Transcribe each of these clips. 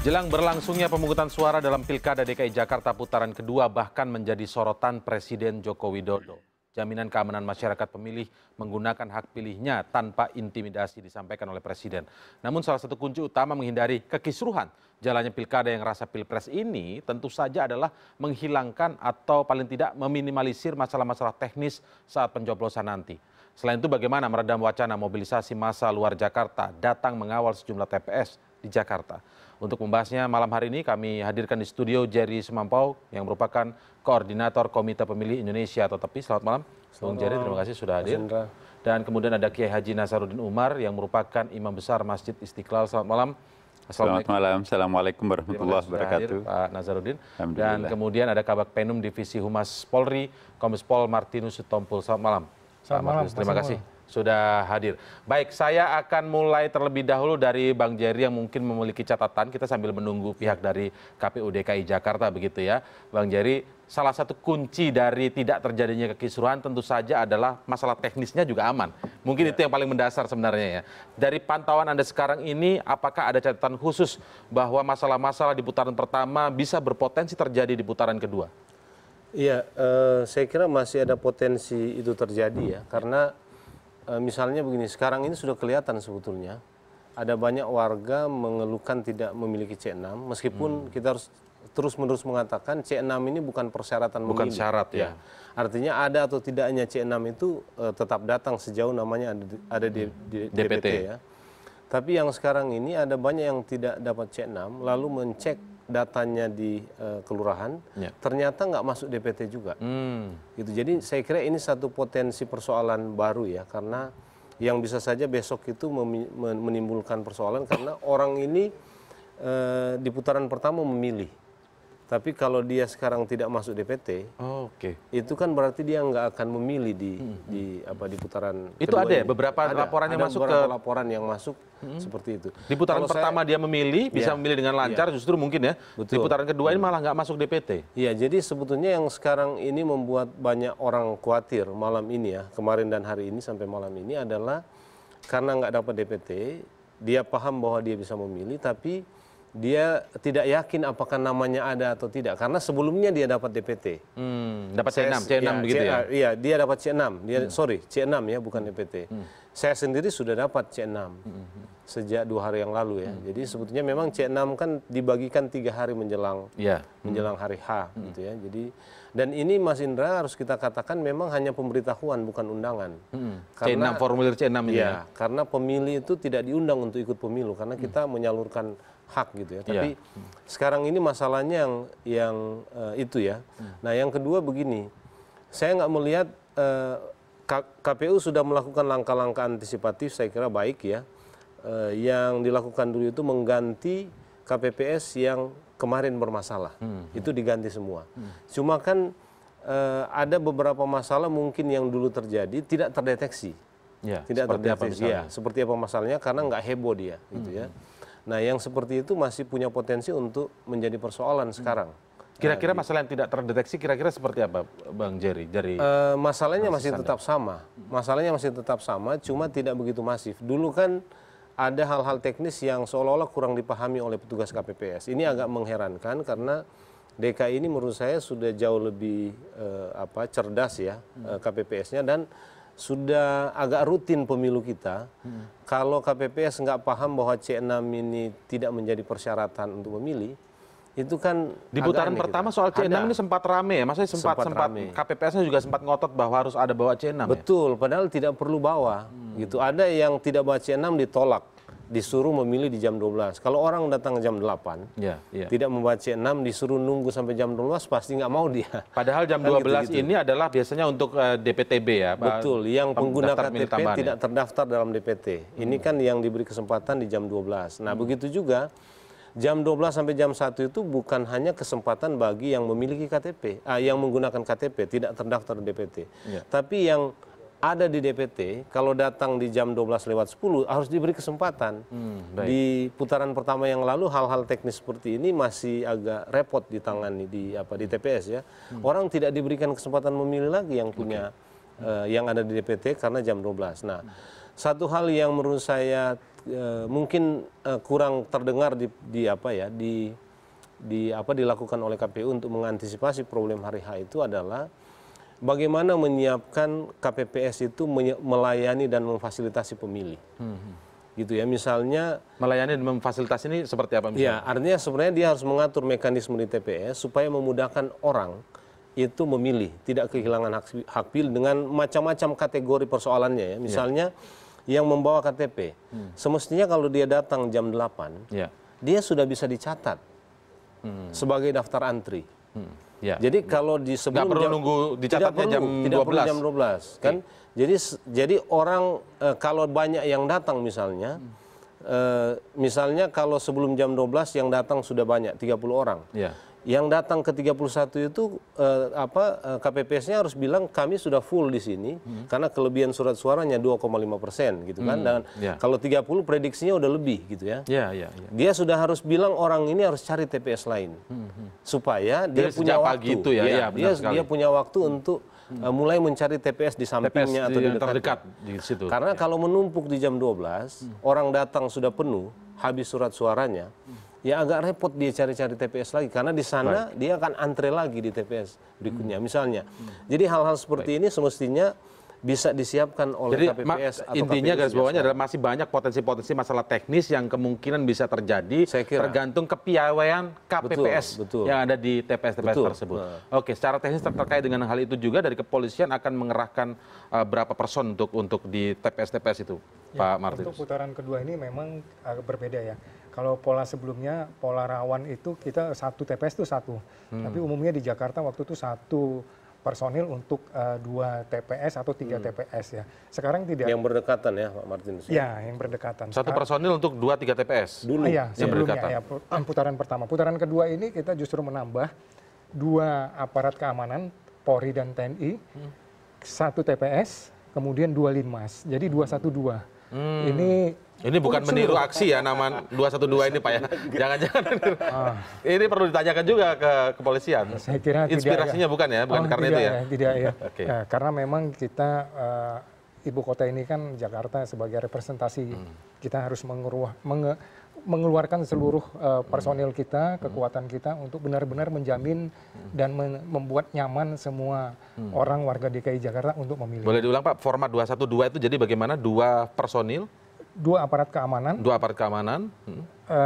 Jelang berlangsungnya pemungutan suara dalam Pilkada DKI Jakarta putaran kedua bahkan menjadi sorotan Presiden Joko Widodo. Jaminan keamanan masyarakat pemilih menggunakan hak pilihnya tanpa intimidasi disampaikan oleh Presiden. Namun salah satu kunci utama menghindari kekisruhan jalannya Pilkada yang rasa Pilpres ini tentu saja adalah menghilangkan atau paling tidak meminimalisir masalah-masalah teknis saat pencoblosan nanti. Selain itu bagaimana meredam wacana mobilisasi massa luar Jakarta datang mengawal sejumlah TPS di Jakarta. Untuk membahasnya malam hari ini kami hadirkan di studio Jerry Semampau yang merupakan Koordinator Komite Pemilih Indonesia atau TEPI. Selamat malam, Bung Jerry, terima kasih sudah hadir. Dan kemudian ada Kiai Haji Nasaruddin Umar yang merupakan Imam Besar Masjid Istiqlal. Selamat malam. Selamat malam, Assalamualaikum warahmatullahi wabarakatuh. Pak Nasaruddin. Dan kemudian ada Kabak Penum Divisi Humas Polri, Kombes Pol Martinus Sitompul. Selamat malam. Selamat malam. Terima kasih sudah hadir. Baik, saya akan mulai terlebih dahulu dari Bang Jerry yang mungkin memiliki catatan. Kita sambil menunggu pihak dari KPU DKI Jakarta begitu ya. Bang Jerry, salah satu kunci dari tidak terjadinya kekisruhan tentu saja adalah masalah teknisnya juga aman. Mungkin itu yang paling mendasar sebenarnya ya. Dari pantauan Anda sekarang ini, apakah ada catatan khusus bahwa masalah-masalah di putaran pertama bisa berpotensi terjadi di putaran kedua? Iya, saya kira masih ada potensi itu terjadi ya, karena misalnya begini, sekarang ini sudah kelihatan sebetulnya ada banyak warga mengeluhkan tidak memiliki C6, meskipun kita harus terus-menerus mengatakan C6 ini bukan persyaratan memilih. Bukan syarat ya. Artinya ada atau tidaknya C6 itu tetap datang sejauh namanya ada di DPT ya. Tapi yang sekarang ini ada banyak yang tidak dapat C6, lalu mencek datanya di kelurahan, ternyata nggak masuk DPT juga. Gitu. Jadi saya kira ini satu potensi persoalan baru ya, karena yang bisa saja besok itu menimbulkan persoalan karena orang ini di putaran pertama memilih. Tapi kalau dia sekarang tidak masuk DPT, itu kan berarti dia nggak akan memilih di putaran itu kedua ada ya ini. beberapa laporan yang masuk beberapa laporan yang masuk seperti itu. Di putaran pertama dia memilih, bisa memilih dengan lancar, justru mungkin ya. Betul. Di putaran kedua ini malah nggak masuk DPT. Iya, jadi sebetulnya yang sekarang ini membuat banyak orang khawatir malam ini ya, kemarin dan hari ini sampai malam ini adalah karena nggak dapat DPT, dia paham bahwa dia bisa memilih, tapi dia tidak yakin apakah namanya ada atau tidak, karena sebelumnya dia dapat DPT. Dapat C6 begitu ya? Iya, dia dapat C6. Sorry, C6 ya, bukan DPT. Saya sendiri sudah dapat C6 sejak 2 hari yang lalu ya. Jadi sebetulnya memang C6 kan dibagikan 3 hari menjelang hari H gitu ya. Jadi dan ini Mas Indra harus kita katakan memang hanya pemberitahuan bukan undangan. Karena, C6 formulir C6 ini ya. Karena pemilih itu tidak diundang untuk ikut pemilu karena kita menyalurkan hak gitu ya. Tapi sekarang ini masalahnya yang itu ya. Nah yang kedua begini, saya nggak melihat KPU sudah melakukan langkah-langkah antisipatif, saya kira baik ya. Yang dilakukan dulu itu mengganti KPPS yang kemarin bermasalah. Itu diganti semua. Cuma kan ada beberapa masalah mungkin yang dulu terjadi tidak terdeteksi. Tidak terdeteksi. Seperti apa masalahnya karena nggak heboh dia gitu ya. Nah yang seperti itu masih punya potensi untuk menjadi persoalan sekarang. Kira-kira masalah yang tidak terdeteksi kira-kira seperti apa Bang Jerry? Masalahnya masih tetap sama. Masalahnya masih tetap sama, cuma tidak begitu masif. Dulu kan ada hal-hal teknis yang seolah-olah kurang dipahami oleh petugas KPPS. Ini agak mengherankan karena DKI ini menurut saya sudah jauh lebih cerdas ya KPPS-nya dan sudah agak rutin pemilu kita. Kalau KPPS nggak paham bahwa C6 ini tidak menjadi persyaratan untuk memilih, itu kan di putaran pertama gitu. Soal C6 ini sempat rame ya, maksudnya sempat KPPS-nya juga sempat ngotot bahwa harus ada bawa C6. Betul, padahal tidak perlu bawa. Gitu. Ada yang tidak bawa C6 ditolak, disuruh memilih di jam 12. Kalau orang datang jam 8, tidak membawa C6, disuruh nunggu sampai jam 12, pasti nggak mau dia. Padahal jam 12 gitu. Ini adalah biasanya untuk DPTB ya Pak? Betul, yang pengguna KTP tidak terdaftar dalam DPT. Ini kan yang diberi kesempatan di jam 12. Nah begitu juga, jam 12 sampai jam 1 itu bukan hanya kesempatan bagi yang memiliki KTP, yang menggunakan KTP, tidak terdaftar di DPT. Tapi yang ada di DPT, kalau datang di jam 12:10 harus diberi kesempatan. Di putaran pertama yang lalu hal-hal teknis seperti ini masih agak repot ditangani di TPS ya. Orang tidak diberikan kesempatan memilih lagi yang punya yang ada di DPT karena jam 12. Nah, satu hal yang menurut saya mungkin kurang terdengar dilakukan oleh KPU untuk mengantisipasi problem hari H itu adalah bagaimana menyiapkan KPPS itu melayani dan memfasilitasi pemilih. Gitu ya, misalnya melayani dan memfasilitasi ini seperti apa misalnya? Ya, artinya sebenarnya dia harus mengatur mekanisme di TPS supaya memudahkan orang itu memilih, tidak kehilangan hak pilih dengan macam-macam kategori persoalannya ya. Misalnya yang membawa KTP, semestinya kalau dia datang jam 8, dia sudah bisa dicatat sebagai daftar antri. Jadi kalau di sebelum nggak perlu nunggu dicatatnya jam 12. Tidak perlu jam 12 kan. Jadi orang kalau banyak yang datang misalnya kalau sebelum jam 12 yang datang sudah banyak 30 orang. Yang datang ke 31 itu KPPS-nya harus bilang kami sudah full di sini karena kelebihan surat suaranya 2,5% gitu kan. Dan kalau 30 prediksinya udah lebih gitu ya. Dia sudah harus bilang orang ini harus cari TPS lain supaya dia punya waktu. Gitu ya, dia punya waktu untuk mulai mencari TPS di sampingnya atau di dekat di situ. Karena kalau menumpuk di jam 12, orang datang sudah penuh, habis surat suaranya, ya agak repot dia cari-cari TPS lagi karena di sana dia akan antre lagi di TPS berikutnya misalnya. Jadi hal-hal seperti ini semestinya bisa disiapkan oleh KPPS atau intinya KPU garis bawahnya adalah masih banyak potensi-potensi masalah teknis yang kemungkinan bisa terjadi tergantung kepiawaian KPPS yang ada di TPS-TPS tersebut. Oke, secara teknis terkait dengan hal itu juga dari kepolisian akan mengerahkan berapa person untuk di TPS-TPS itu, Pak Martinus? Untuk putaran kedua ini memang agak berbeda ya. Kalau pola sebelumnya, pola rawan itu kita satu TPS itu satu. Tapi umumnya di Jakarta waktu itu satu personil untuk 2 TPS atau 3 TPS ya. Sekarang tidak. Yang berdekatan ya Pak Martinus? Ya, yang berdekatan. Satu personil untuk 2-3 TPS? Dulu. Iya, sebelumnya ya, putaran pertama. Putaran kedua ini kita justru menambah 2 aparat keamanan, Polri dan TNI, 1 TPS, kemudian 2 Linmas. Jadi 212. Ini bukan meniru aksi ya nama 212 ini Pak ya. Jangan-jangan ini perlu ditanyakan juga ke kepolisian. Saya kira inspirasinya bukan ya, bukan karena itu ya. Tidak ya. Ya, karena memang kita ibu kota ini kan Jakarta sebagai representasi kita harus mengeluarkan seluruh personil kita, kekuatan kita untuk benar-benar menjamin dan membuat nyaman semua orang warga DKI Jakarta untuk memilih. Boleh diulang Pak, format 212 itu jadi bagaimana? 2 personil? 2 aparat keamanan. 2 aparat keamanan.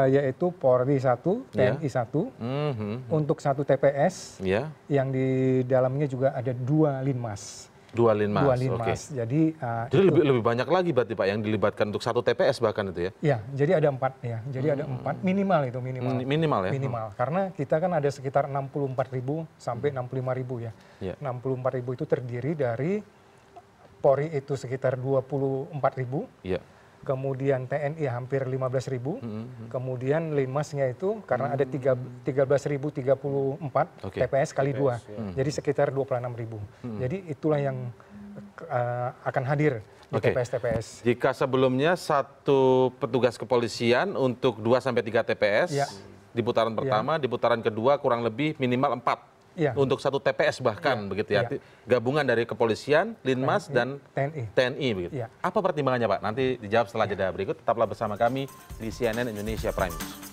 Yaitu Polri 1, TNI 1. Untuk 1 TPS yang di dalamnya juga ada 2 Linmas. 2 Linmas. 2 Linmas. Okay. Jadi lebih banyak lagi berarti Pak yang dilibatkan untuk 1 TPS bahkan itu ya? Ya, jadi ada 4 ya. Jadi ada 4 minimal itu minimal ya. Minimal. Karena kita kan ada sekitar 64.000 sampai 65.000 ya. 64.000 itu terdiri dari Polri itu sekitar 24.000. Kemudian TNI hampir 15.000, kemudian Linmasnya itu karena ada 13.034 TPS kali 2, jadi sekitar 26.000. Jadi itulah yang akan hadir di TPS-TPS. Jika sebelumnya 1 petugas kepolisian untuk 2-3 TPS di putaran pertama, di putaran kedua kurang lebih minimal 4. Untuk 1 TPS bahkan begitu ya. Gabungan dari kepolisian, Linmas dan TNI begitu. Apa pertimbangannya Pak? Nanti dijawab setelah jeda berikut. Tetaplah bersama kami di CNN Indonesia Prime News.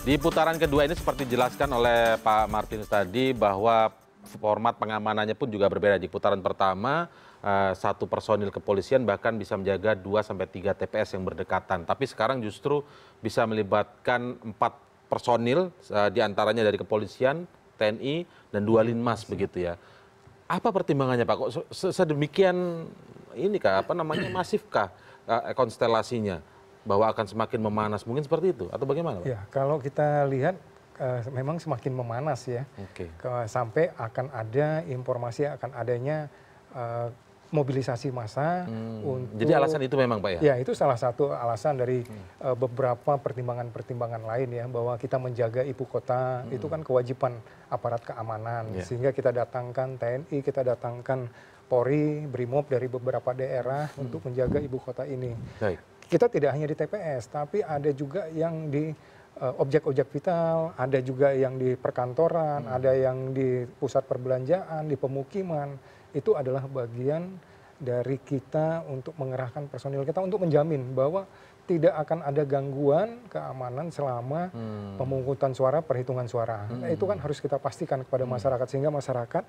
Di putaran kedua ini seperti dijelaskan oleh Pak Martinus tadi bahwa format pengamanannya pun juga berbeda. Di putaran pertama 1 personil kepolisian bahkan bisa menjaga 2-3 TPS yang berdekatan. Tapi sekarang justru bisa melibatkan 4 personil diantaranya dari kepolisian, TNI, dan 2 Linmas begitu ya. Apa pertimbangannya Pak? Kok sedemikian ini kah? Masifkah konstelasinya? Bahwa akan semakin memanas, mungkin seperti itu atau bagaimana Pak? Ya, kalau kita lihat memang semakin memanas ya, sampai akan ada informasi akan adanya mobilisasi massa untuk. Jadi alasan itu memang Pak ya? Ya, itu salah satu alasan dari beberapa pertimbangan-pertimbangan lain ya, bahwa kita menjaga ibu kota itu kan kewajiban aparat keamanan, sehingga kita datangkan TNI, kita datangkan Polri, Brimob dari beberapa daerah untuk menjaga ibu kota ini. Baik. Kita tidak hanya di TPS, tapi ada juga yang di objek-objek vital, ada juga yang di perkantoran, ada yang di pusat perbelanjaan, di pemukiman. Itu adalah bagian dari kita untuk mengerahkan personil kita untuk menjamin bahwa tidak akan ada gangguan keamanan selama pemungutan suara, perhitungan suara. Nah, itu kan harus kita pastikan kepada masyarakat, sehingga masyarakat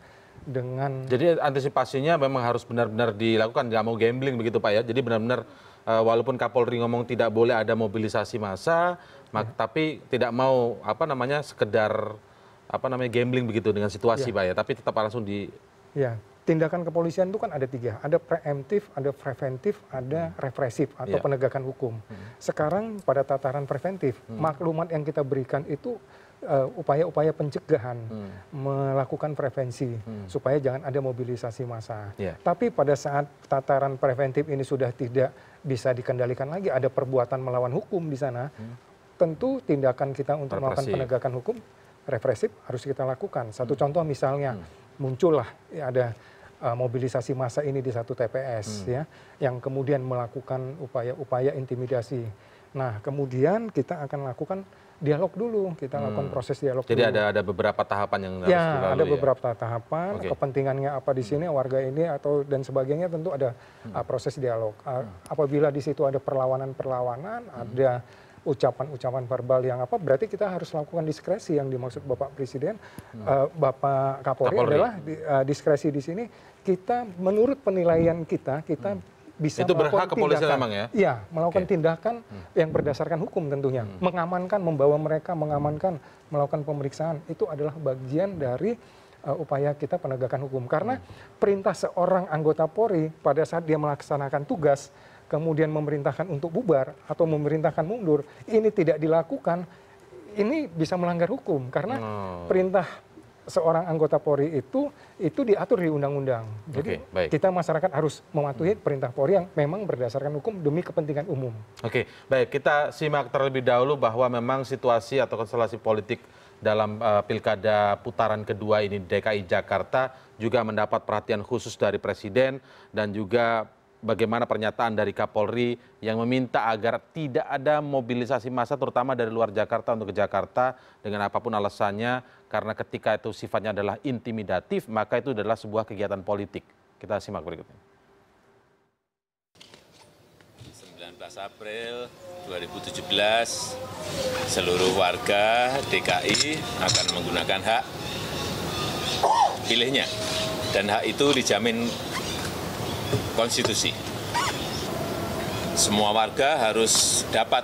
dengan. Jadi antisipasinya memang harus benar-benar dilakukan, nggak mau gambling begitu Pak ya. Jadi benar-benar walaupun Kapolri ngomong tidak boleh ada mobilisasi massa, tapi tidak mau sekedar gambling begitu dengan situasi Pak ya, tapi tetap langsung di. Ya, tindakan kepolisian itu kan ada 3, ada preemptif, ada preventif, ada represif atau penegakan hukum. Sekarang pada tataran preventif, maklumat yang kita berikan itu upaya-upaya pencegahan, melakukan prevensi supaya jangan ada mobilisasi massa. Tapi pada saat tataran preventif ini sudah tidak bisa dikendalikan lagi, ada perbuatan melawan hukum di sana, tentu tindakan kita untuk melakukan penegakan hukum represif harus kita lakukan. Satu contoh misalnya, muncullah ada mobilisasi massa ini di satu TPS ya, yang kemudian melakukan upaya-upaya intimidasi. Nah, kemudian kita akan lakukan dialog dulu, kita lakukan proses dialog. Jadi dulu. ada beberapa tahapan yang harus dilalui. Ada beberapa tahapan, kepentingannya apa di sini, warga ini atau dan sebagainya, tentu ada proses dialog. Apabila di situ ada perlawanan-perlawanan, ada ucapan-ucapan verbal yang berarti kita harus lakukan diskresi yang dimaksud Bapak Presiden, Bapak Kapolri adalah diskresi di sini. Kita menurut penilaian kita bisa itu melakukan berhak kepolisian tindakan, memang ya? Iya, melakukan tindakan yang berdasarkan hukum tentunya. Mengamankan, membawa mereka, melakukan pemeriksaan, itu adalah bagian dari upaya kita penegakan hukum. Karena perintah seorang anggota Polri pada saat dia melaksanakan tugas, kemudian memerintahkan untuk bubar atau memerintahkan mundur, ini tidak dilakukan, ini bisa melanggar hukum. Karena perintah seorang anggota Polri itu diatur di undang-undang. Jadi kita masyarakat harus mematuhi perintah Polri yang memang berdasarkan hukum demi kepentingan umum. Oke, baik, kita simak terlebih dahulu bahwa memang situasi atau konstelasi politik dalam pilkada putaran kedua ini di DKI Jakarta juga mendapat perhatian khusus dari Presiden dan juga bagaimana pernyataan dari Kapolri yang meminta agar tidak ada mobilisasi massa terutama dari luar Jakarta untuk ke Jakarta dengan apapun alasannya, karena ketika itu sifatnya adalah intimidatif maka itu adalah sebuah kegiatan politik. Kita simak berikutnya. 19 April 2017 seluruh warga DKI akan menggunakan hak pilihnya dan hak itu dijamin konstitusi. Semua warga harus dapat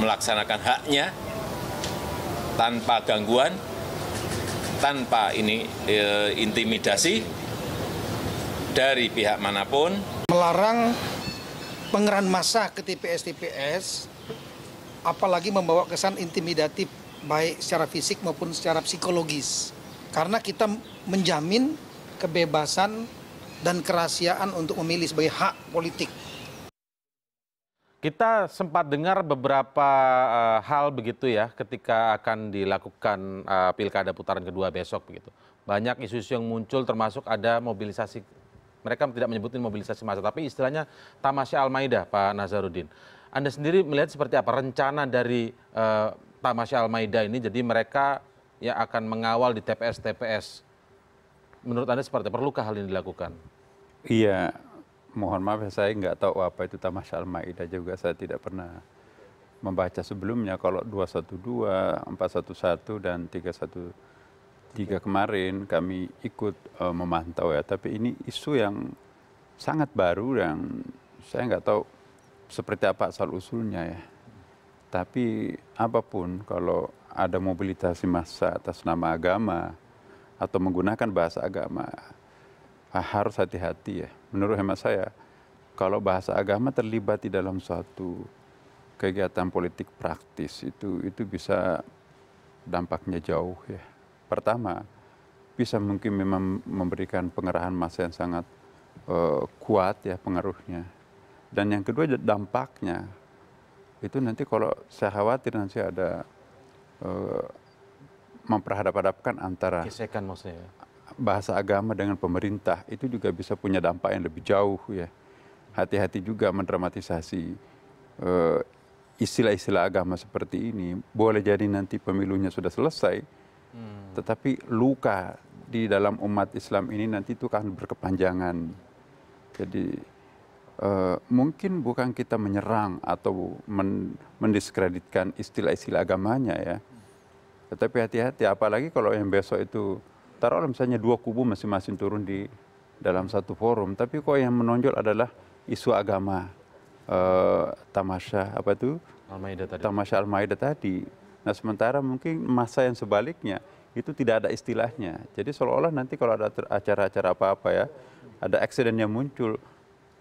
melaksanakan haknya tanpa gangguan, tanpa intimidasi dari pihak manapun. Melarang pengerahan massa ke TPS-TPS, apalagi membawa kesan intimidatif baik secara fisik maupun secara psikologis. Karena kita menjamin kebebasan dan kerahasiaan untuk memilih sebagai hak politik. Kita sempat dengar beberapa hal begitu ya ketika akan dilakukan pilkada putaran kedua besok begitu. Banyak isu-isu yang muncul termasuk ada mobilisasi, mereka tidak menyebutkan mobilisasi massa, tapi istilahnya Tamasya Al-Maidah, Pak Nazarudin. Anda sendiri melihat seperti apa rencana dari Tamasya Al-Maidah ini, jadi mereka yang akan mengawal di TPS-TPS. Menurut Anda seperti perlukah hal ini dilakukan? Iya, mohon maaf saya nggak tahu apa itu Tamasya Al-Maidah juga, saya tidak pernah membaca sebelumnya. Kalau 212, 411 dan 313 kemarin kami ikut memantau ya, tapi ini isu yang sangat baru yang saya nggak tahu seperti apa asal-usulnya ya. Tapi apapun, kalau ada mobilisasi massa atas nama agama atau menggunakan bahasa agama, harus hati-hati ya. Menurut hemat saya, kalau bahasa agama terlibat di dalam suatu kegiatan politik praktis itu bisa dampaknya jauh ya. Pertama, bisa mungkin memang memberikan pengerahan massa yang sangat kuat ya pengaruhnya. Dan yang kedua dampaknya itu nanti kalau saya khawatir nanti ada memperhadap-hadapkan antara Gesekan maksudnya ya. bahasa agama dengan pemerintah, itu juga bisa punya dampak yang lebih jauh ya. Hati-hati juga mendramatisasi istilah-istilah agama seperti ini. Boleh jadi nanti pemilunya sudah selesai, tetapi luka di dalam umat Islam ini nanti itu akan berkepanjangan. Jadi mungkin bukan kita menyerang atau mendiskreditkan istilah-istilah agamanya ya. Tetapi hati-hati, apalagi kalau yang besok itu, taruhlah misalnya dua kubu masing-masing turun di dalam satu forum, tapi kok yang menonjol adalah isu agama, tamasya apa itu? Al-Maidah tadi. Tamasya Al-Maidah tadi. Nah sementara mungkin masa yang sebaliknya itu tidak ada istilahnya. Jadi seolah-olah nanti kalau ada acara-acara apa-apa ya, ada eksiden yang muncul,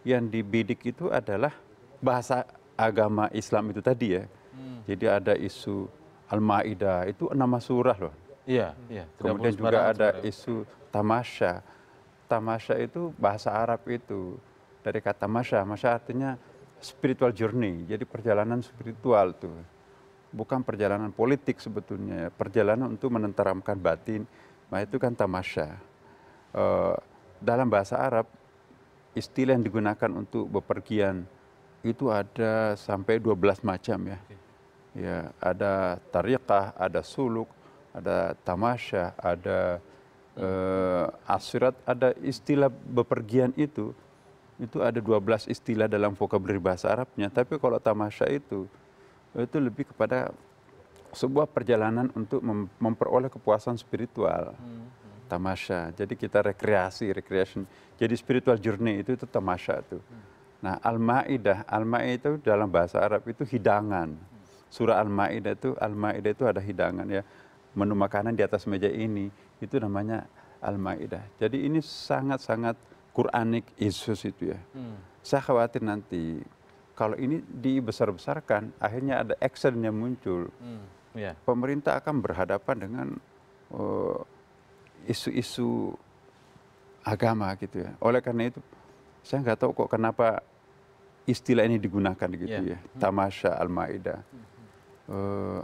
yang dibidik itu adalah bahasa agama Islam itu tadi ya. Jadi ada isu Al-Maidah, itu nama surah loh. Iya, iya. Kemudian juga ada isu tamasya. Tamasya itu bahasa Arab itu. Dari kata masya, masya artinya spiritual journey. Jadi perjalanan spiritual tuh. Bukan perjalanan politik sebetulnya. Perjalanan untuk menenteramkan batin. Nah itu kan tamasya. Dalam bahasa Arab, istilah yang digunakan untuk bepergian itu ada sampai 12 macam ya. Ya, ada tariqah, ada suluk, ada tamasya, ada asyirat, ada istilah bepergian itu ada 12 istilah dalam vokabulari bahasa Arabnya. Tapi kalau tamasya itu lebih kepada sebuah perjalanan untuk memperoleh kepuasan spiritual. Tamasya. Jadi kita recreation. Jadi spiritual journey itu tamasya itu. Nah, Al-Maidah itu dalam bahasa Arab itu hidangan. Surah Al-Maidah itu ada hidangan ya. Menu makanan di atas meja ini itu namanya Al-Maidah. Jadi ini sangat-sangat Quranic issues itu ya. Saya khawatir nanti kalau ini dibesar-besarkan akhirnya ada action yang muncul. Pemerintah akan berhadapan dengan isu-isu agama gitu ya. Oleh karena itu saya nggak tahu kok kenapa istilah ini digunakan gitu ya. Tamasya Al-Maidah.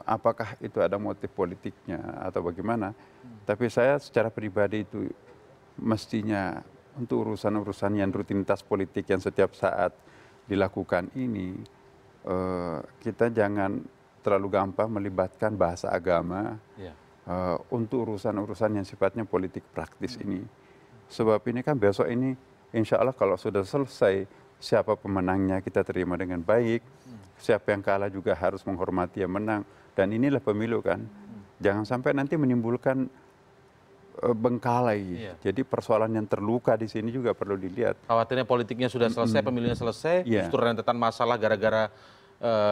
Apakah itu ada motif politiknya atau bagaimana? Tapi saya secara pribadi itu mestinya untuk urusan-urusan yang rutinitas politik yang setiap saat dilakukan ini, kita jangan terlalu gampang melibatkan bahasa agama untuk urusan-urusan yang sifatnya politik praktis ini. Sebab ini kan besok ini insya Allah kalau sudah selesai, siapa pemenangnya kita terima dengan baik, siapa yang kalah juga harus menghormati yang menang. Dan inilah pemilu kan. Jangan sampai nanti menimbulkan bengkalai. Jadi persoalan yang terluka di sini juga perlu dilihat. Khawatirnya politiknya sudah selesai, pemilunya selesai, justru rentetan masalah gara-gara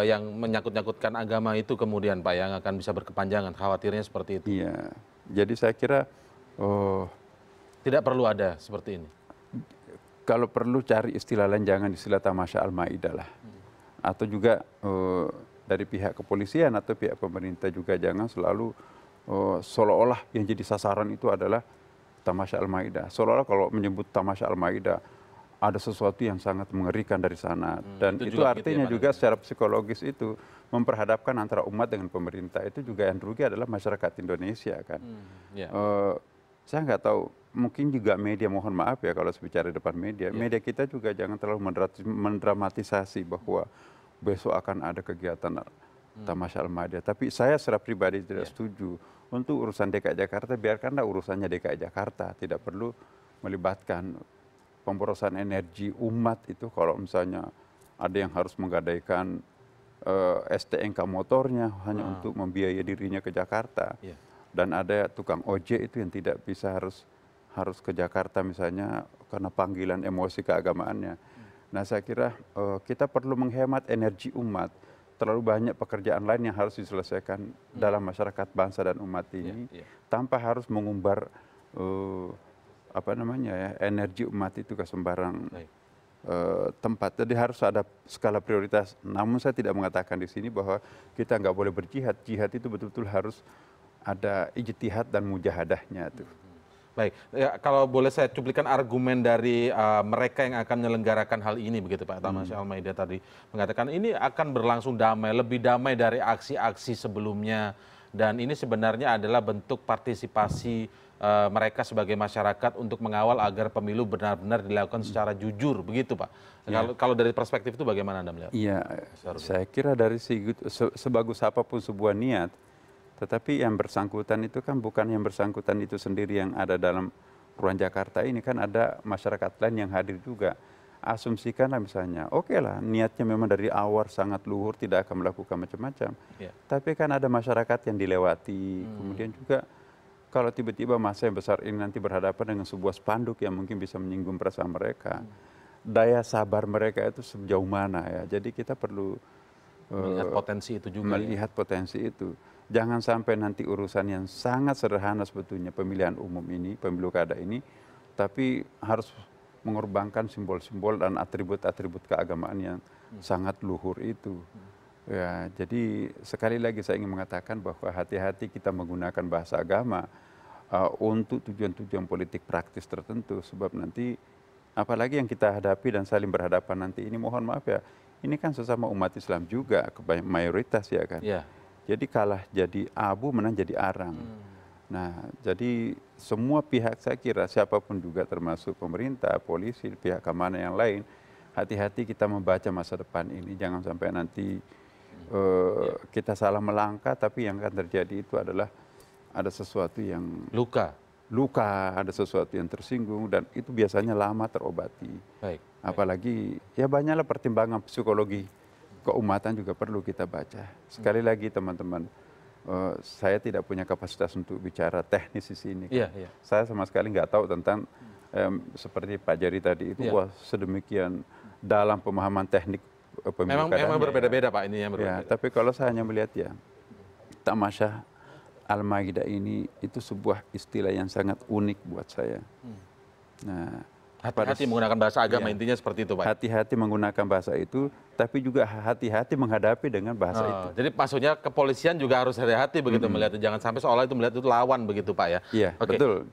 yang menyangkut-nyangkutkan agama itu kemudian Pak yang akan bisa berkepanjangan. Khawatirnya seperti itu. Iya. Jadi saya kira tidak perlu ada seperti ini. Kalau perlu cari istilah lain, jangan istilah tamasya Al-Maidah lah. Atau juga dari pihak kepolisian atau pihak pemerintah juga jangan selalu seolah-olah yang jadi sasaran itu adalah tamasya Al-Maidah. Seolah-olah kalau menyebut tamasya Al-Maidah ada sesuatu yang sangat mengerikan dari sana. Dan itu artinya juga secara psikologis itu memperhadapkan antara umat dengan pemerintah. Itu juga yang rugi adalah masyarakat Indonesia kan. Saya nggak tahu, mungkin juga media, mohon maaf ya kalau bicara depan media, media kita juga jangan terlalu mendramatisasi bahwa besok akan ada kegiatan tamasya Al-Maidah. Tapi saya secara pribadi tidak setuju. Untuk urusan DKI Jakarta, biarkanlah urusannya DKI Jakarta. Tidak perlu melibatkan pemborosan energi umat itu. Kalau misalnya ada yang harus menggadaikan STNK motornya hanya untuk membiayai dirinya ke Jakarta. Dan ada tukang ojek itu yang tidak bisa harus ke Jakarta misalnya karena panggilan emosi keagamaannya. Nah saya kira kita perlu menghemat energi umat. Terlalu banyak pekerjaan lain yang harus diselesaikan dalam masyarakat bangsa dan umat ini tanpa harus mengumbar energi umat itu ke sembarang tempat. Jadi harus ada skala prioritas. Namun saya tidak mengatakan di sini bahwa kita nggak boleh berjihad. Jihad itu betul-betul harus ada ijtihad dan mujahadahnya tuh. Baik, ya, kalau boleh saya cuplikan argumen dari mereka yang akan menyelenggarakan hal ini begitu Pak Tamasya Al-Maida tadi mengatakan ini akan berlangsung damai, lebih damai dari aksi-aksi sebelumnya dan ini sebenarnya adalah bentuk partisipasi mereka sebagai masyarakat untuk mengawal agar pemilu benar-benar dilakukan secara jujur begitu Pak. Kalau dari perspektif itu bagaimana Anda melihat? Iya, saya kira dari sebagus apapun sebuah niat, tetapi yang bersangkutan itu kan bukan yang bersangkutan itu sendiri yang ada dalam ruang Jakarta ini, kan ada masyarakat lain yang hadir juga. Asumsikanlah misalnya, oke lah niatnya memang dari awal sangat luhur, tidak akan melakukan macam-macam. Tapi kan ada masyarakat yang dilewati, kemudian juga kalau tiba-tiba massa yang besar ini nanti berhadapan dengan sebuah spanduk yang mungkin bisa menyinggung perasaan mereka, daya sabar mereka itu sejauh mana ya. Jadi kita perlu melihat potensi itu juga. Melihat potensi itu. Jangan sampai nanti urusan yang sangat sederhana sebetulnya pemilihan umum ini, pemilu kada ini, tapi harus mengorbankan simbol-simbol dan atribut-atribut keagamaan yang sangat luhur itu. Ya, jadi sekali lagi saya ingin mengatakan bahwa hati-hati kita menggunakan bahasa agama untuk tujuan-tujuan politik praktis tertentu, sebab nanti apalagi yang kita hadapi dan saling berhadapan nanti ini, mohon maaf ya, ini kan sesama umat Islam juga, mayoritas ya kan. Jadi kalah jadi abu, menang jadi arang. Nah, jadi semua pihak saya kira, siapapun juga termasuk pemerintah, polisi, pihak keamanan yang lain, hati-hati kita membaca masa depan ini. Jangan sampai nanti kita salah melangkah, tapi yang akan terjadi itu adalah ada sesuatu yang luka, ada sesuatu yang tersinggung, dan itu biasanya lama terobati. Apalagi ya banyaklah pertimbangan psikologi keumatan juga perlu kita baca. Sekali lagi teman-teman, saya tidak punya kapasitas untuk bicara teknis di sini. Saya sama sekali nggak tahu tentang seperti Pak Jerry tadi itu, wah sedemikian dalam pemahaman teknik pemilu. Memang berbeda-beda Pak ini yang berbeda. Tapi kalau saya hanya melihat ya, Tamasya Al-Maida ini itu sebuah istilah yang sangat unik buat saya. Nah, hati-hati menggunakan bahasa agama, intinya seperti itu Pak. Hati-hati menggunakan bahasa itu, tapi juga hati-hati menghadapi dengan bahasa itu. Jadi maksudnya kepolisian juga harus hati-hati begitu melihat, jangan sampai seolah itu melihat itu lawan begitu Pak ya. Iya, betul.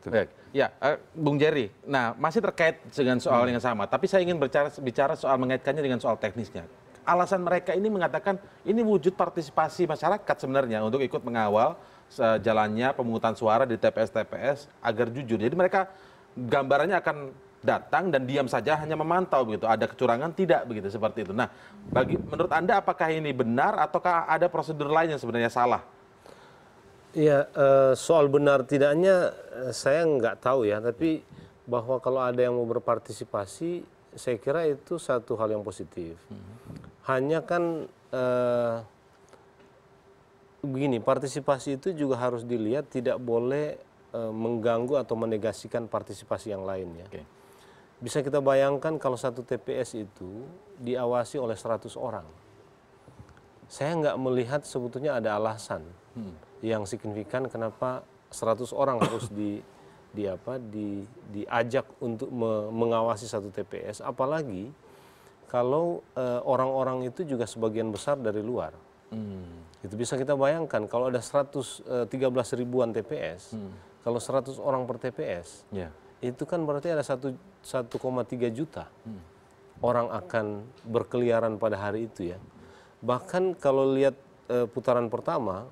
Ya, Bung Jerry, nah masih terkait dengan soal yang sama, tapi saya ingin bicara soal mengaitkannya dengan soal teknisnya. Alasan mereka ini mengatakan ini wujud partisipasi masyarakat sebenarnya untuk ikut mengawal jalannya pemungutan suara di TPS-TPS agar jujur. Jadi mereka gambarannya akan datang dan diam saja hanya memantau begitu, ada kecurangan tidak begitu, seperti itu. Nah, menurut Anda apakah ini benar ataukah ada prosedur lain yang sebenarnya salah? Iya, soal benar tidaknya saya nggak tahu ya, tapi bahwa kalau ada yang mau berpartisipasi, saya kira itu satu hal yang positif. Hanya kan begini, partisipasi itu juga harus dilihat tidak boleh mengganggu atau menegasikan partisipasi yang lainnya. Bisa kita bayangkan kalau satu TPS itu diawasi oleh 100 orang. Saya nggak melihat sebetulnya ada alasan yang signifikan kenapa 100 orang harus diajak untuk mengawasi satu TPS, apalagi kalau orang-orang itu juga sebagian besar dari luar. Itu bisa kita bayangkan kalau ada 113 ribuan TPS, kalau 100 orang per TPS, itu kan berarti ada 1,3 juta orang akan berkeliaran pada hari itu ya. Bahkan kalau lihat putaran pertama,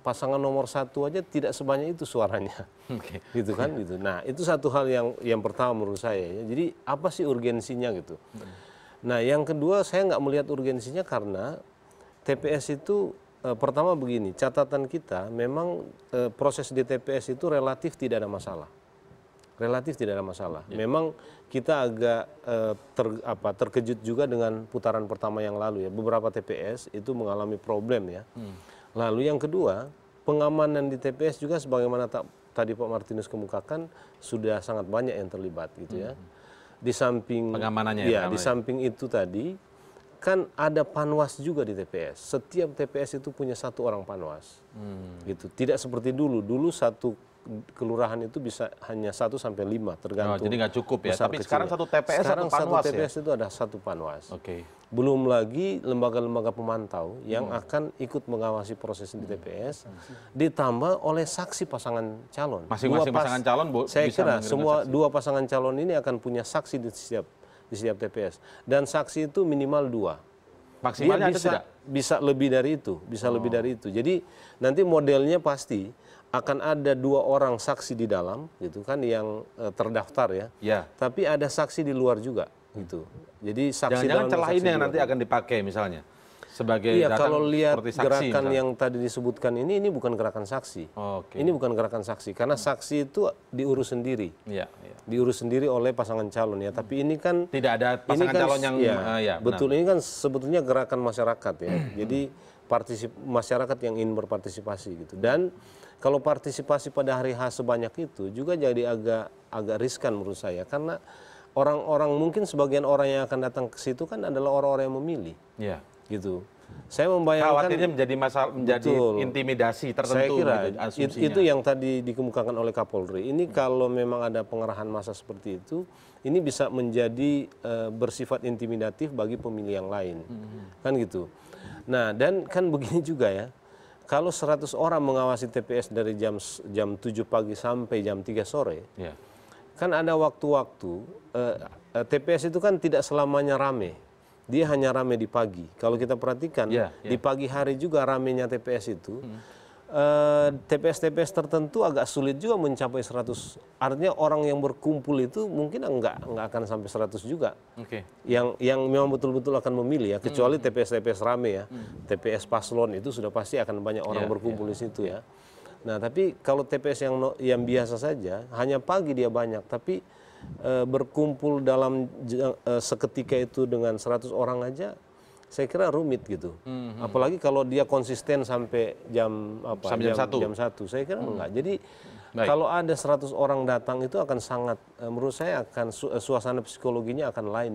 pasangan nomor 1 aja tidak sebanyak itu suaranya, gitu kan? Gitu. Nah itu satu hal yang pertama menurut saya. Ya. Jadi apa sih urgensinya gitu? Nah yang kedua saya nggak melihat urgensinya karena TPS itu pertama begini, catatan kita memang proses di TPS itu relatif tidak ada masalah. Relatif tidak ada masalah. Memang kita agak terkejut juga dengan putaran pertama yang lalu ya. Beberapa TPS itu mengalami problem ya. Lalu yang kedua, pengamanan di TPS juga sebagaimana tadi Pak Martinus kemukakan sudah sangat banyak yang terlibat gitu ya. Di samping pengamanannya ya, di samping itu tadi kan ada panwas juga di TPS. Setiap TPS itu punya 1 orang panwas. Gitu. Tidak seperti dulu. Dulu satu kelurahan itu bisa hanya 1 sampai 5 tergantung. Jadi nggak cukup ya. besar Tapi kecilnya. sekarang satu TPS sekarang satu Panwas satu TPS ya. itu ada 1 Panwas. Oke. Belum lagi lembaga-lembaga pemantau yang akan ikut mengawasi proses di TPS, ditambah oleh saksi pasangan calon. Masing-masing pasangan calon saya bisa kira mengirimkan semua saksi. 2 pasangan calon ini akan punya saksi di setiap TPS, dan saksi itu minimal 2. Maksimalnya ada Dia tidak? bisa lebih dari itu, lebih dari itu. Jadi nanti modelnya pasti akan ada 2 orang saksi di dalam, gitu kan, yang terdaftar ya. Ya. Tapi ada saksi di luar juga, gitu. Jadi saksi Jangan-jangan dalam dan celah saksi ini yang di luar. nanti akan dipakai misalnya sebagai Iya, datang kalau lihat seperti saksi gerakan misalnya. yang tadi disebutkan ini bukan gerakan saksi. Oke. Ini bukan gerakan saksi, karena saksi itu diurus sendiri. Iya, iya. Diurus sendiri oleh pasangan calon ya. Tapi ini kan Tidak ada pasangan calon yang ya, ya, betul, ini kan sebetulnya gerakan masyarakat ya. Jadi masyarakat yang ingin berpartisipasi gitu. Dan kalau partisipasi pada hari H sebanyak itu juga jadi agak riskan menurut saya, karena orang-orang, mungkin sebagian orang yang akan datang ke situ kan adalah orang-orang yang memilih. Iya. Gitu. Saya membayangkan Khawatirnya menjadi masalah, menjadi betul, intimidasi tertentu. saya kira gitu, asumsinya. itu yang tadi dikemukakan oleh Kapolri. Ini kalau memang ada pengerahan massa seperti itu, ini bisa menjadi bersifat intimidatif bagi pemilih yang lain. Kan gitu. Nah, dan kan begini juga ya. Kalau 100 orang mengawasi TPS dari jam 7 pagi sampai jam 3 sore, Ya. kan ada waktu-waktu, TPS itu kan tidak selamanya rame. Dia hanya rame di pagi. Kalau kita perhatikan, di pagi hari juga ramenya TPS itu, TPS-TPS tertentu agak sulit juga mencapai 100. Artinya orang yang berkumpul itu mungkin nggak akan sampai 100 juga. Oke. Yang memang betul-betul akan memilih ya, kecuali TPS-TPS rame ya. TPS paslon itu sudah pasti akan banyak orang berkumpul di situ ya. Nah, tapi kalau TPS yang biasa saja, hanya pagi dia banyak, tapi berkumpul dalam seketika itu dengan 100 orang aja, saya kira rumit gitu. Apalagi kalau dia konsisten sampai jam 1. Saya kira enggak. Jadi kalau ada 100 orang datang itu akan sangat, menurut saya akan suasana psikologinya akan lain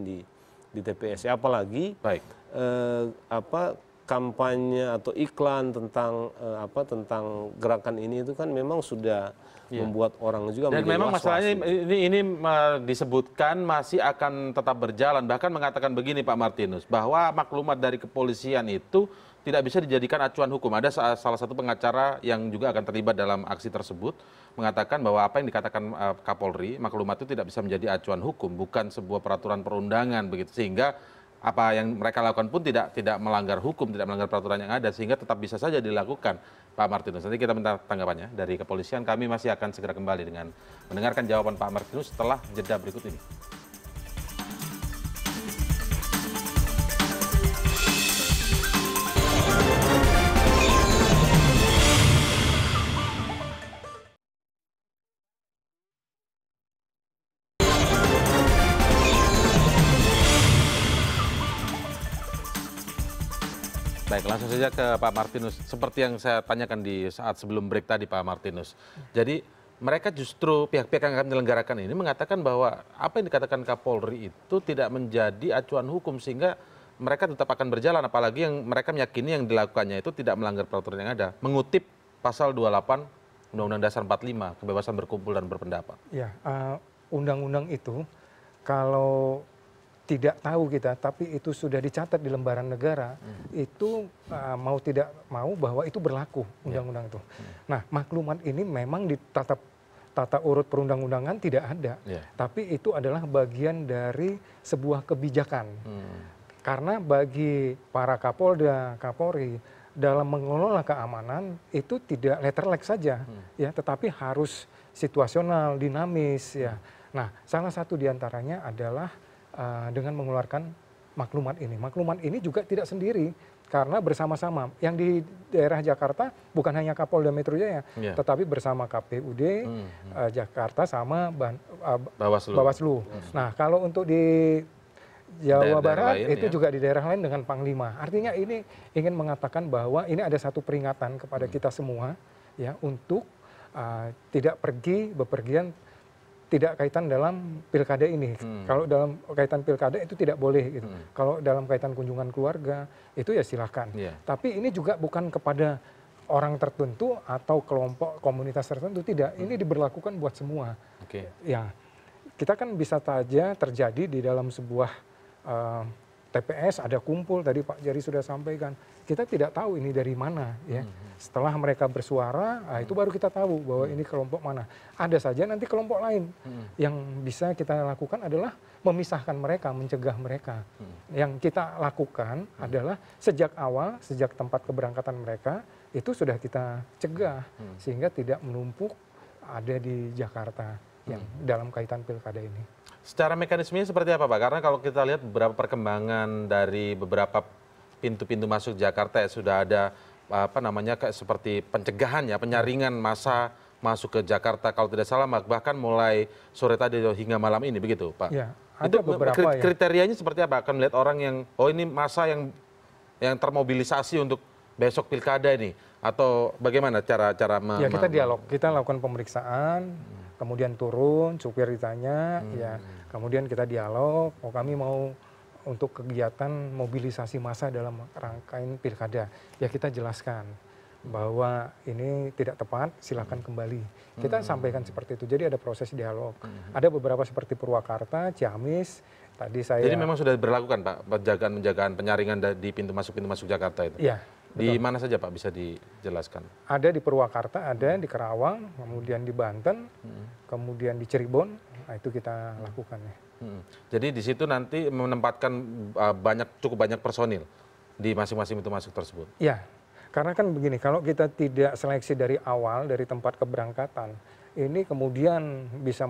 di TPS. Apalagi kampanye atau iklan tentang gerakan ini itu kan memang sudah membuat orang juga dan menjadi memang was-was. masalahnya ini disebutkan masih akan tetap berjalan, bahkan mengatakan begini Pak Martinus, bahwa maklumat dari kepolisian itu tidak bisa dijadikan acuan hukum. Ada salah satu pengacara yang juga akan terlibat dalam aksi tersebut mengatakan bahwa apa yang dikatakan Kapolri, maklumat itu tidak bisa menjadi acuan hukum, bukan sebuah peraturan perundangan begitu, sehingga apa yang mereka lakukan pun tidak melanggar hukum, tidak melanggar peraturan yang ada, sehingga tetap bisa saja dilakukan, Pak Martinus. Nanti kita minta tanggapannya dari kepolisian. Kami masih akan segera kembali dengan mendengarkan jawaban Pak Martinus setelah jeda berikut ini. Baik, langsung saja ke Pak Martinus. Seperti yang saya tanyakan di saat sebelum break tadi, Pak Martinus. Jadi mereka justru pihak-pihak yang akan menyelenggarakan ini mengatakan bahwa apa yang dikatakan Kapolri itu tidak menjadi acuan hukum, sehingga mereka tetap akan berjalan. Apalagi yang mereka meyakini yang dilakukannya itu tidak melanggar peraturan yang ada. Mengutip pasal 28 Undang-Undang Dasar 45, kebebasan berkumpul dan berpendapat. Ya, undang-undang itu kalau tidak tahu kita, tapi itu sudah dicatat di lembaran negara, itu mau tidak mau bahwa itu berlaku undang-undang itu. Nah, maklumat ini memang di tata urut perundang-undangan tidak ada, tapi itu adalah bagian dari sebuah kebijakan. Karena bagi para Kapolda, Kapolri dalam mengelola keamanan itu tidak letterlek saja, ya, tetapi harus situasional, dinamis, ya. Nah, salah satu diantaranya adalah dengan mengeluarkan maklumat ini. Maklumat ini juga tidak sendiri, karena bersama-sama. Yang di daerah Jakarta bukan hanya Kapolda Metro Jaya, tetapi bersama KPUD Jakarta sama Bawaslu. Nah, kalau untuk di Jawa Barat lain, itu juga di daerah lain dengan Panglima. Artinya ini ingin mengatakan bahwa ini ada satu peringatan kepada kita semua, ya, untuk tidak bepergian tidak kaitan dalam pilkada ini. Kalau dalam kaitan pilkada itu tidak boleh gitu. Kalau dalam kaitan kunjungan keluarga itu ya silakan. Tapi ini juga bukan kepada orang tertentu atau kelompok komunitas tertentu, tidak. Ini diberlakukan buat semua. Oke. Ya, kita kan bisa saja terjadi di dalam sebuah TPS ada kumpul, tadi Pak Jari sudah sampaikan, kita tidak tahu ini dari mana ya. Setelah mereka bersuara, itu baru kita tahu bahwa ini kelompok mana. Ada saja nanti kelompok lain. Yang bisa kita lakukan adalah memisahkan mereka, mencegah mereka. Yang kita lakukan adalah sejak awal, sejak tempat keberangkatan mereka, itu sudah kita cegah sehingga tidak menumpuk ada di Jakarta yang dalam kaitan pilkada ini. Secara mekanismenya seperti apa Pak? Karena kalau kita lihat beberapa perkembangan dari beberapa pintu-pintu masuk Jakarta ya sudah ada kayak seperti pencegahan ya, penyaringan massa masuk ke Jakarta kalau tidak salah bahkan mulai sore tadi hingga malam ini begitu Pak. Ya, ada itu beberapa kriterianya seperti apa? Akan melihat orang yang ini massa yang termobilisasi untuk besok pilkada ini atau bagaimana cara ya kita dialog, kita lakukan pemeriksaan, kemudian turun, supir ditanya, ya kemudian kita dialog, kami mau untuk kegiatan mobilisasi massa dalam rangkaian pilkada, ya kita jelaskan bahwa ini tidak tepat, silakan kembali. Kita sampaikan seperti itu, jadi ada proses dialog. Ada beberapa seperti Purwakarta, Ciamis, tadi saya... Jadi memang sudah berlakukan Pak, penjagaan penyaringan di pintu masuk Jakarta itu? Iya. Di mana saja Pak bisa dijelaskan? Ada di Purwakarta, ada di Karawang, kemudian di Banten, kemudian di Cirebon, nah itu kita lakukan ya. Jadi di situ nanti menempatkan cukup banyak personil di masing-masing pintu masuk tersebut? Iya, karena kan begini, kalau kita tidak seleksi dari awal, dari tempat keberangkatan, ini kemudian bisa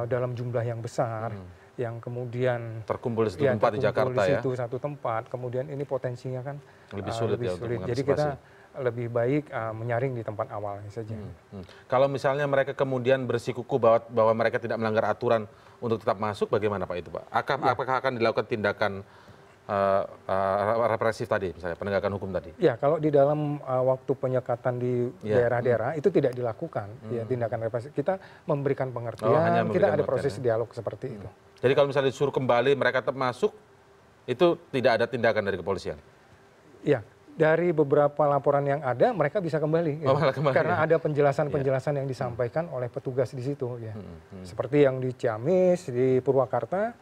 dalam jumlah yang besar, yang kemudian terkumpul di satu tempat di Jakarta ya? Di satu tempat, kemudian ini potensinya kan lebih sulit ya untuk mengantisipasi. Jadi kita lebih baik menyaring di tempat awalnya saja. Kalau misalnya mereka kemudian bersikukuh bahwa mereka tidak melanggar aturan untuk tetap masuk, bagaimana Pak itu Pak? Apakah akan dilakukan tindakan represif tadi, misalnya penegakan hukum tadi? Ya, kalau di dalam waktu penyekatan di daerah-daerah itu tidak dilakukan ya tindakan represif. Kita memberikan pengertian, kita ada proses dialog seperti itu. Jadi kalau misalnya disuruh kembali mereka tetap masuk, itu tidak ada tindakan dari kepolisian? Ya, dari beberapa laporan yang ada mereka bisa kembali, karena ada penjelasan-penjelasan yang disampaikan oleh petugas di situ ya. Seperti yang di Ciamis, di Purwakarta,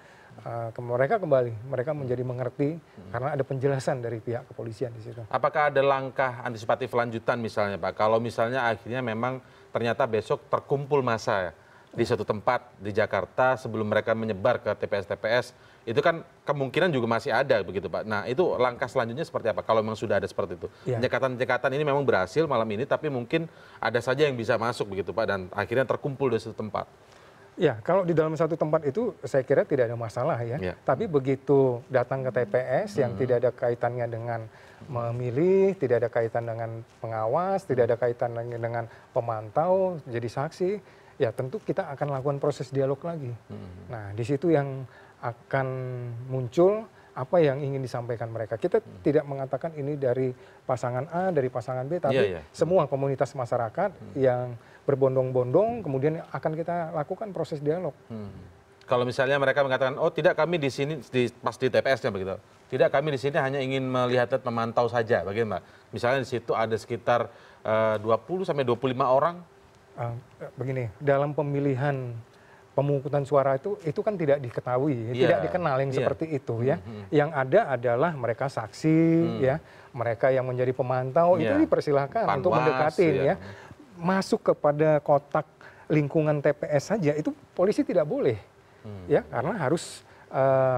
mereka kembali, mereka menjadi mengerti karena ada penjelasan dari pihak kepolisian di situ. Apakah ada langkah antisipatif lanjutan misalnya Pak? Kalau misalnya akhirnya memang ternyata besok terkumpul massa di suatu tempat di Jakarta sebelum mereka menyebar ke TPS-TPS, itu kan kemungkinan juga masih ada begitu Pak. Nah itu langkah selanjutnya seperti apa kalau memang sudah ada seperti itu? Penyekatan-penyekatan ini memang berhasil malam ini, tapi mungkin ada saja yang bisa masuk begitu Pak, dan akhirnya terkumpul di suatu tempat. Ya, kalau di dalam satu tempat itu saya kira tidak ada masalah ya. Tapi begitu datang ke TPS yang tidak ada kaitannya dengan memilih, tidak ada kaitan dengan pengawas, tidak ada kaitan dengan pemantau, jadi saksi, ya tentu kita akan lakukan proses dialog lagi. Nah, di situ yang akan muncul apa yang ingin disampaikan mereka. Kita tidak mengatakan ini dari pasangan A, dari pasangan B, tapi semua komunitas masyarakat yang berbondong-bondong, kemudian akan kita lakukan proses dialog. Kalau misalnya mereka mengatakan, oh tidak kami di sini, pas di TPS-nya begitu, tidak kami di sini hanya ingin melihat memantau saja, bagaimana? Misalnya di situ ada sekitar 20-25 orang. Begini, dalam pemilihan pemungutan suara itu kan tidak diketahui, tidak dikenal yang seperti itu ya. Yang ada adalah mereka saksi ya, mereka yang menjadi pemantau itu dipersilahkan untuk mendekatin ya. Masuk kepada kotak lingkungan TPS saja itu polisi tidak boleh ya, karena harus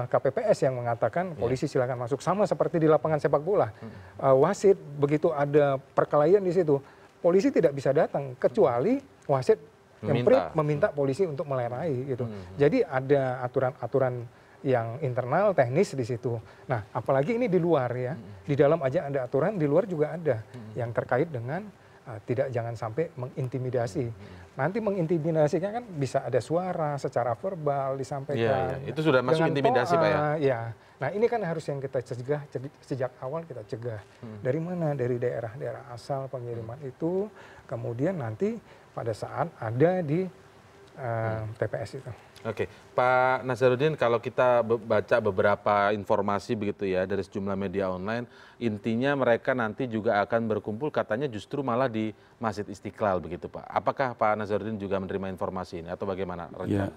KPPS yang mengatakan polisi silakan masuk, sama seperti di lapangan sepak bola. Wasit begitu ada perkelahian di situ, polisi tidak bisa datang kecuali wasit meminta polisi untuk melerai gitu. Jadi ada aturan-aturan yang internal teknis di situ. Nah, apalagi ini di luar ya. Di dalam aja ada aturan, di luar juga ada yang terkait dengan jangan sampai mengintimidasi. Nanti mengintimidasinya kan bisa ada suara secara verbal disampaikan. Itu sudah masuk intimidasi Pak ya? Ya. Nah, ini kan harus yang kita cegah sejak awal, kita cegah. Dari mana? Dari daerah-daerah asal pengiriman itu, kemudian nanti pada saat ada di TPS itu. Oke, Pak Nazarudin, kalau kita baca beberapa informasi begitu ya dari sejumlah media online, intinya mereka nanti juga akan berkumpul katanya justru malah di Masjid Istiqlal begitu Pak. Apakah Pak Nazarudin juga menerima informasi ini atau bagaimana Ya, rencana?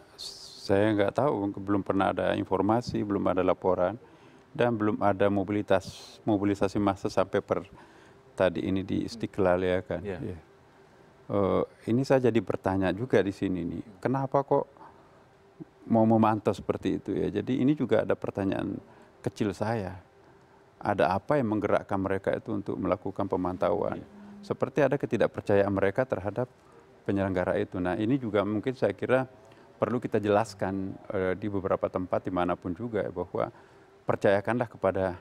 saya nggak tahu, belum pernah ada informasi, belum ada laporan, dan belum ada mobilisasi massa sampai tadi ini di Istiqlal ya kan. Ya. Ya. Ini saya jadi bertanya juga di sini nih, kenapa kok mau memantau seperti itu ya. Jadi ini juga ada pertanyaan kecil saya. Ada apa yang menggerakkan mereka itu untuk melakukan pemantauan? Seperti ada ketidakpercayaan mereka terhadap penyelenggara itu. Nah ini juga mungkin saya kira perlu kita jelaskan di beberapa tempat dimanapun juga ya, bahwa percayakanlah kepada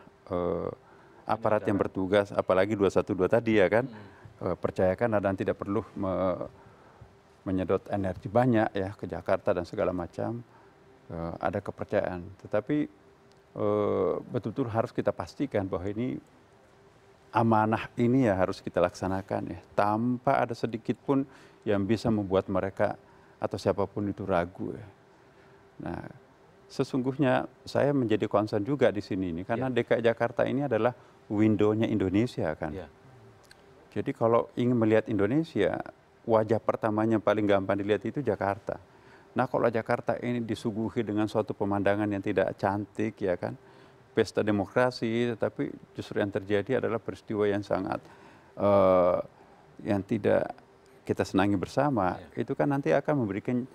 aparat yang bertugas, apalagi 212 tadi ya kan. Percayakan dan tidak perlu menyedot energi banyak ya ke Jakarta dan segala macam, ada kepercayaan. Tetapi betul-betul harus kita pastikan bahwa ini amanah ini ya harus kita laksanakan ya, tanpa ada sedikit pun yang bisa membuat mereka atau siapapun itu ragu ya. Nah, sesungguhnya saya menjadi concern juga di sini ini karena DKI Jakarta ini adalah window-nya Indonesia kan. Jadi kalau ingin melihat Indonesia, wajah pertamanya paling gampang dilihat itu Jakarta. Nah kalau Jakarta ini disuguhi dengan suatu pemandangan yang tidak cantik ya kan, pesta demokrasi, tetapi justru yang terjadi adalah peristiwa yang sangat yang tidak kita senangi bersama, itu kan nanti akan memberikan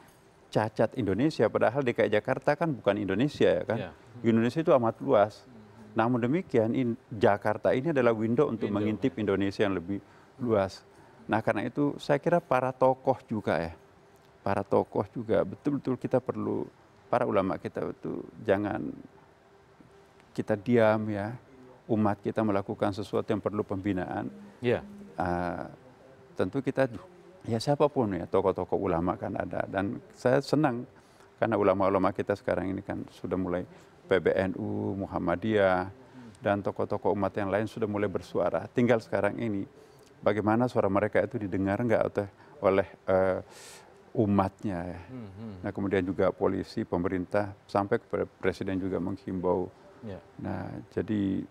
cacat Indonesia, padahal DKI Jakarta kan bukan Indonesia ya kan. Indonesia itu amat luas. Namun demikian Jakarta ini adalah window untuk mengintip Indonesia yang lebih luas. Nah karena itu saya kira para tokoh juga ya, para tokoh juga betul-betul kita perlu, para ulama kita itu jangan kita diam ya, umat kita melakukan sesuatu yang perlu pembinaan. Tentu kita, ya siapapun ya, tokoh-tokoh ulama kan ada. Dan saya senang karena ulama-ulama kita sekarang ini kan sudah mulai PBNU, Muhammadiyah, dan tokoh-tokoh umat yang lain sudah mulai bersuara. Tinggal sekarang ini bagaimana suara mereka itu didengar nggak oleh umatnya ya. Nah kemudian juga polisi, pemerintah, sampai kepada presiden juga menghimbau. Nah jadi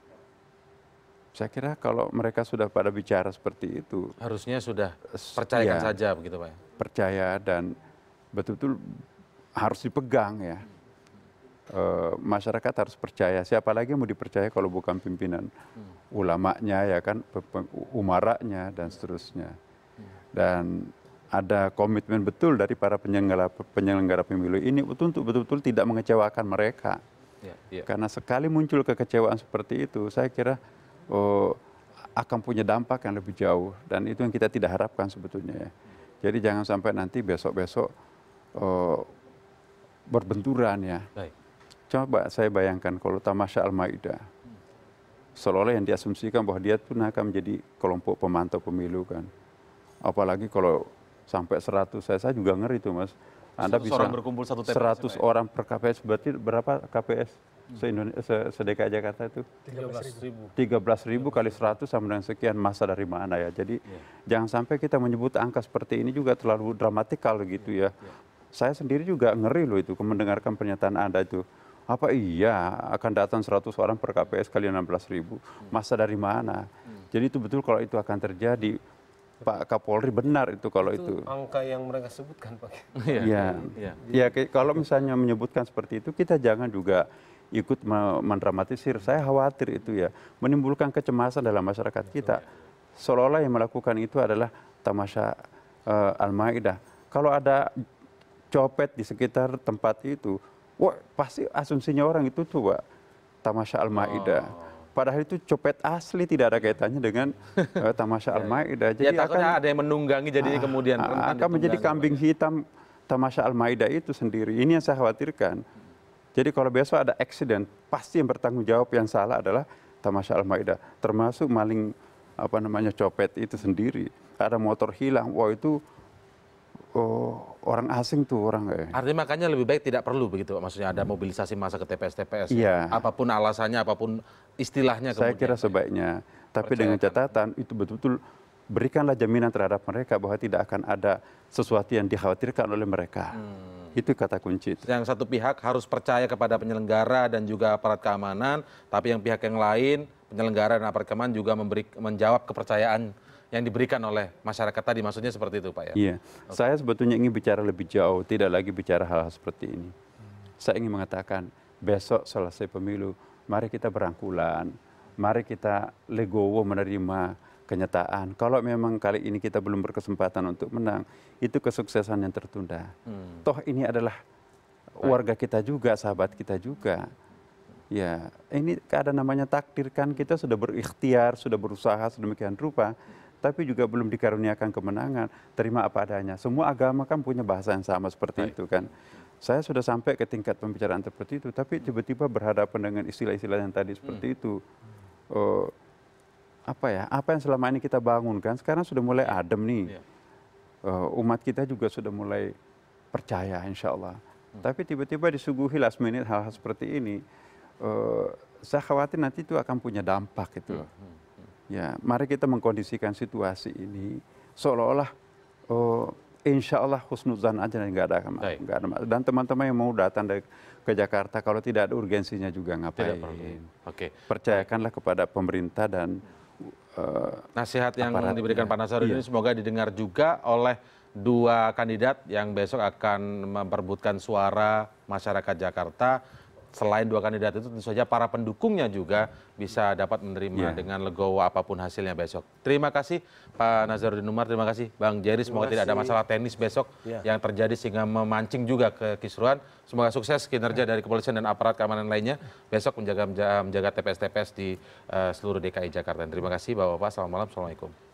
saya kira kalau mereka sudah pada bicara seperti itu, harusnya sudah percayakan saja begitu Pak. Percaya dan betul-betul harus dipegang ya. Masyarakat harus percaya. Siapa lagi yang mau dipercaya kalau bukan pimpinan ulamanya ya kan, umaranya dan seterusnya. Dan ada komitmen betul dari para penyelenggara pemilu ini untuk betul-betul tidak mengecewakan mereka. Karena sekali muncul kekecewaan seperti itu, saya kira akan punya dampak yang lebih jauh, dan itu yang kita tidak harapkan sebetulnya ya. Jadi jangan sampai nanti besok-besok berbenturan ya. Coba saya bayangkan kalau Tamasya Al-Maidah, seolah-olah yang diasumsikan bahwa dia pun akan menjadi kelompok pemantau pemilu kan. Apalagi kalau sampai 100, saya juga ngeri tuh Mas. Anda bisa orang berkumpul satu TPS, 100 orang per KPS, berarti berapa KPS se-DKI Jakarta itu? 13.000 kali 100 sama dengan sekian, masa dari mana ya. Jadi jangan sampai kita menyebut angka seperti ini juga terlalu dramatikal gitu ya. Saya sendiri juga ngeri loh itu mendengarkan pernyataan Anda itu. Apa iya akan datang 100 orang per KPS kali 16.000? Masa dari mana? Jadi itu betul kalau itu akan terjadi. Pak Kapolri benar itu kalau itu. Angka yang mereka sebutkan Pak. Ya, kalau misalnya menyebutkan seperti itu, kita jangan juga ikut mendramatisir. Saya khawatir itu ya, menimbulkan kecemasan dalam masyarakat kita. Seolah-olah yang melakukan itu adalah Tamasya Al-Maidah. Kalau ada copet di sekitar tempat itu, wah pasti asumsinya orang itu tuh Pak, Tamasya Al-Maidah. Padahal itu copet asli, tidak ada kaitannya dengan Tamasya Al-Maidah. Jadi takutnya ada yang menunggangi, jadi kemudian akan menjadi kambing hitam Tamasya Al-Maidah itu sendiri. Ini yang saya khawatirkan. Jadi kalau besok ada accident, pasti yang bertanggung jawab yang salah adalah Tamasya Al-Maidah. Termasuk maling copet itu sendiri. Ada motor hilang, wah itu orang asing tuh orang. Artinya makanya lebih baik tidak perlu begitu Pak, maksudnya ada mobilisasi massa ke TPS-TPS. Apapun alasannya, apapun istilahnya. Saya kira sebaiknya, tapi dengan catatan itu betul-betul berikanlah jaminan terhadap mereka bahwa tidak akan ada sesuatu yang dikhawatirkan oleh mereka. Itu kata kunci. Yang satu pihak harus percaya kepada penyelenggara dan juga aparat keamanan, tapi yang pihak yang lain, penyelenggara dan aparat keamanan juga menjawab kepercayaan yang diberikan oleh masyarakat tadi. Maksudnya seperti itu, Pak ya? Iya. Saya sebetulnya ingin bicara lebih jauh, tidak lagi bicara hal-hal seperti ini. Saya ingin mengatakan, besok selesai pemilu, mari kita berangkulan, mari kita legowo menerima kenyataan. Kalau memang kali ini kita belum berkesempatan untuk menang, itu kesuksesan yang tertunda. Toh ini adalah warga kita juga, sahabat kita juga. Ya, ini ada namanya takdir kan, kita sudah berikhtiar, sudah berusaha sedemikian rupa, tapi juga belum dikaruniakan kemenangan. Terima apa adanya. Semua agama kan punya bahasa yang sama seperti itu kan. Saya sudah sampai ke tingkat pembicaraan seperti itu, tapi tiba-tiba berhadapan dengan istilah-istilah yang tadi seperti itu. Apa yang selama ini kita bangun kan sekarang sudah mulai adem nih. Umat kita juga sudah mulai percaya insya Allah. Tapi tiba-tiba disuguhi last minute hal-hal seperti ini, saya khawatir nanti itu akan punya dampak itu. Ya, mari kita mengkondisikan situasi ini seolah-olah insya Allah husnuzan aja nggak ada. Dan teman-teman yang mau datang ke Jakarta kalau tidak ada urgensinya juga ngapain. Percayakanlah kepada pemerintah dan nasihat yang diberikan Pak Nazarudin ini Iya. semoga didengar juga oleh dua kandidat yang besok akan memperebutkan suara masyarakat Jakarta. Selain dua kandidat itu tentu saja para pendukungnya juga bisa dapat menerima dengan legowo apapun hasilnya besok. Terima kasih Pak Nazarudin Umar, terima kasih Bang Jerry. Semoga tidak ada masalah teknis besok yang terjadi sehingga memancing juga kekisruhan. Semoga sukses kinerja dari kepolisian dan aparat keamanan lainnya besok menjaga TPS-TPS di seluruh DKI Jakarta. Terima kasih Bapak-Bapak, selamat malam, Assalamualaikum.